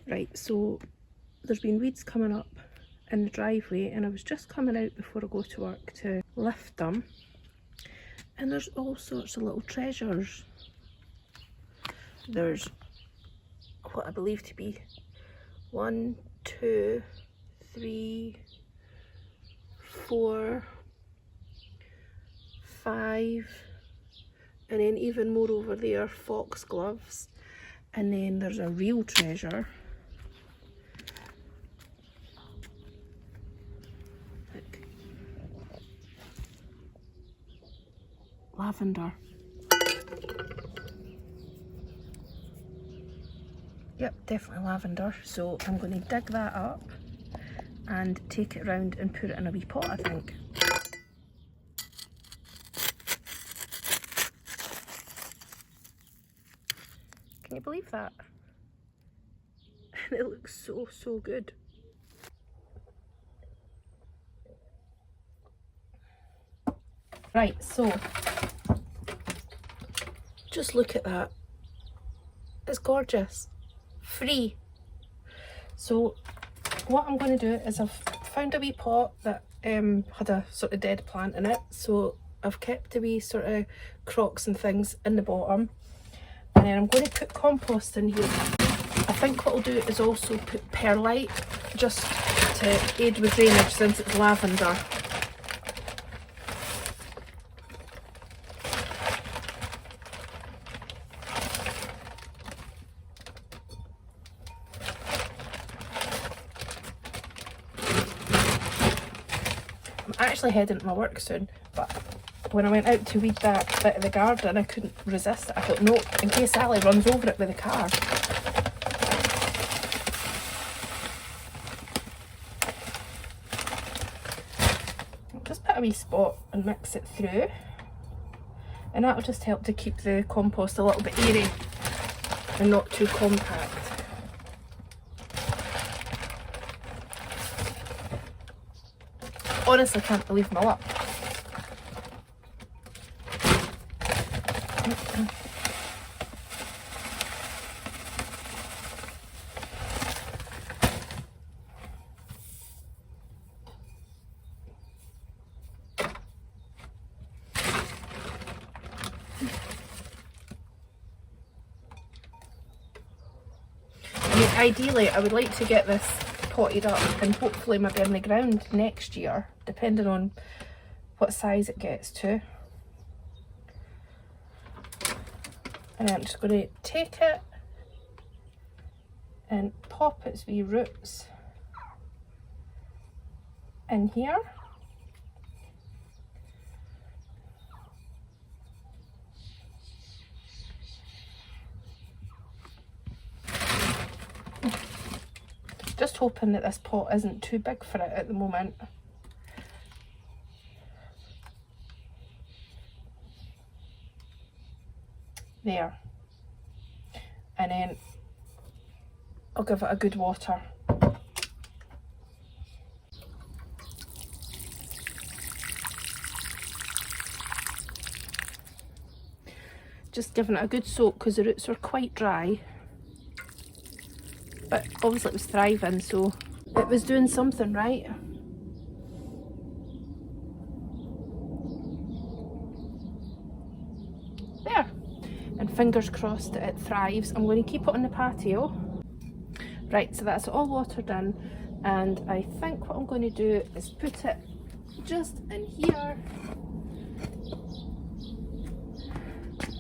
Right, so there's been weeds coming up in the driveway and I was just coming out before I go to work to lift them, and there's all sorts of little treasures. There's what I believe to be 1, 2, 3, 4, 5, and then even more over there, foxgloves, and then there's a real treasure. Look. Lavender. Yep, definitely lavender. So I'm going to dig that up and take it round and put it in a wee pot, I think. Can you believe that? It looks so good. Right, so just look at that. It's gorgeous. Free. So what I'm going to do is I've found a wee pot that had a sort of dead plant in it, so I've kept a wee sort of crocks and things in the bottom, and then I'm going to put compost in here. I think what I'll do is also put perlite just to aid with drainage since it's lavender. I'm actually heading to my work soon, but when I went out to weed that bit of the garden I couldn't resist it. I thought, no, in case Sally runs over it with the car. Just put a wee spot and mix it through, and that'll just help to keep the compost a little bit airy and not too compact. Honestly, can't believe my luck. I mean, ideally I would like to get this potted up and hopefully maybe in the ground next year, depending on what size it gets to. And I'm just going to take it and pop its wee roots in here. Just hoping that this pot isn't too big for it at the moment. There. And then I'll give it a good water. Just giving it a good soak because the roots were quite dry. But obviously it was thriving, so it was doing something right. There. And fingers crossed that it thrives. I'm going to keep it on the patio. Right, so that's all watered in, and I think what I'm going to do is put it just in here,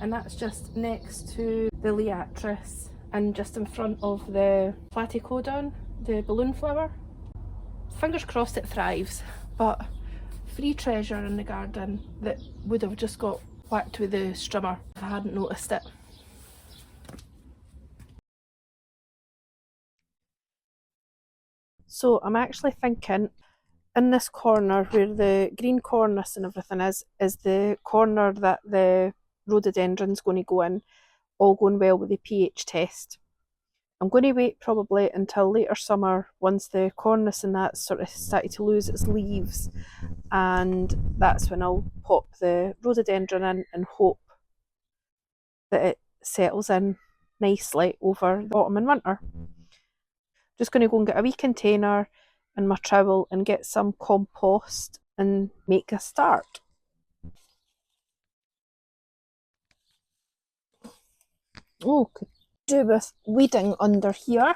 and that's just next to the liatris and just in front of the platycodon, the balloon flower. Fingers crossed it thrives, but free treasure in the garden that would have just got whacked with the strimmer if I hadn't noticed it. So I'm actually thinking in this corner where the green cornice and everything is the corner that the rhododendron's going to go in, all going well with the pH test. I'm going to wait probably until later summer once the cornice and that sort of started to lose its leaves, and that's when I'll pop the rhododendron in and hope that it settles in nicely over the autumn and winter. Just going to go and get a wee container and my trowel and get some compost and make a start. Oh, could do with weeding under here.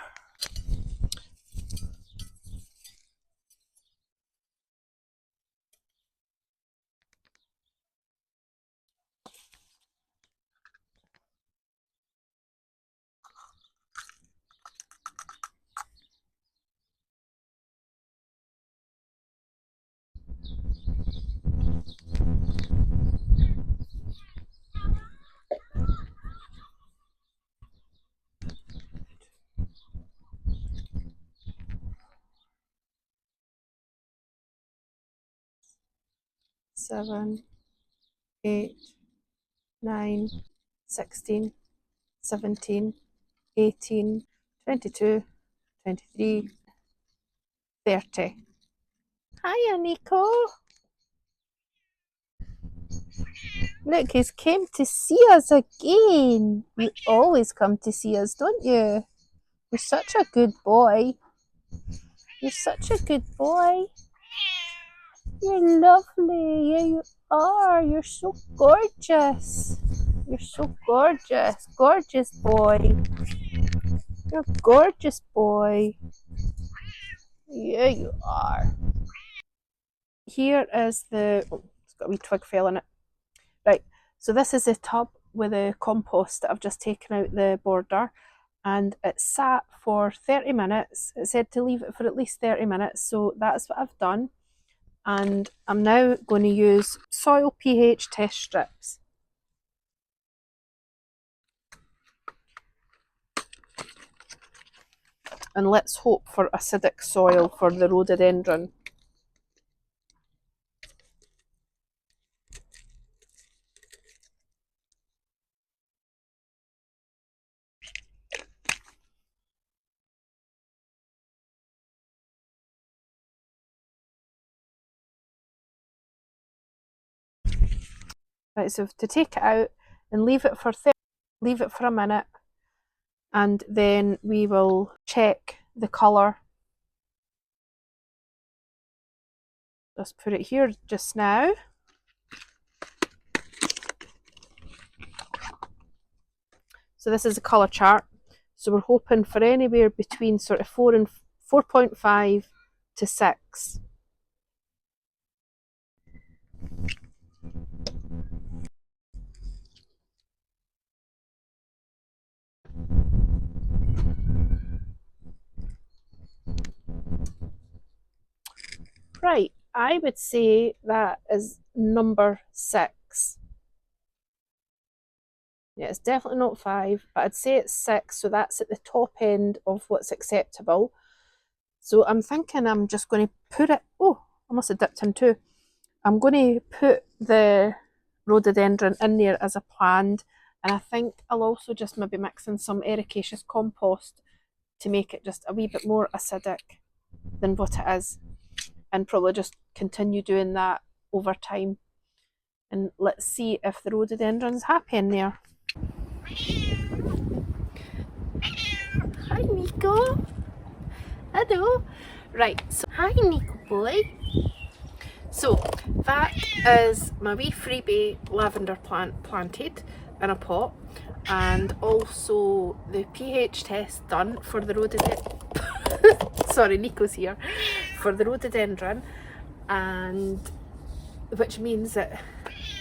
Seven, 8, 9, 16, 17, 18, 22, 23, 30. Hiya, Nico. Look, he's came to see us again. You always come to see us, don't you? You're such a good boy. You're such a good boy. You're lovely. Yeah, you are. You're so gorgeous. You're so gorgeous. Gorgeous boy. You're a gorgeous boy. Yeah, you are. Here is the... Oh, it's got a wee twig fell in it. Right, so this is the tub with the compost that I've just taken out the border, and it sat for 30 minutes. It said to leave it for at least 30 minutes, so that's what I've done. And I'm now going to use soil pH test strips. And let's hope for acidic soil for the rhododendron. Right, so to take it out and leave it for a minute, and then we will check the colour. Just put it here just now. So this is a colour chart. So we're hoping for anywhere between sort of 4 and 4.5 to 6. Right, I would say that is number 6. Yeah, it's definitely not 5, but I'd say it's 6, so that's at the top end of what's acceptable. So I'm thinking I'm just going to put it... Oh, I must have dipped in too. I'm going to put the rhododendron in there as a plant, and I think I'll also just maybe mix in some ericaceous compost to make it just a wee bit more acidic than what it is, and probably just continue doing that over time. And let's see if the rhododendron's happy in there. Hi, Nico. Hello. Right, so hi, Nico boy. So that is my wee freebie lavender plant planted in a pot, and also the pH test done for the rhododendron. Sorry, Nico's here. For the rhododendron, and which means that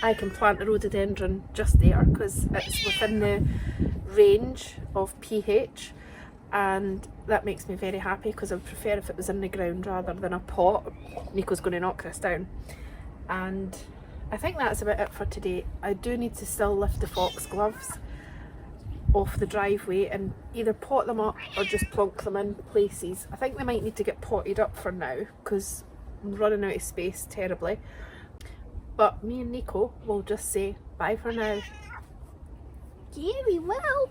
I can plant the rhododendron just there because it's within the range of pH, and that makes me very happy because I would prefer if it was in the ground rather than a pot. Nico's going to knock this down. And I think that's about it for today. I do need to still lift the foxgloves off the driveway and either pot them up or just plonk them in places. I think they might need to get potted up for now because I'm running out of space terribly. But me and Nico will just say bye for now. Yeah, we will.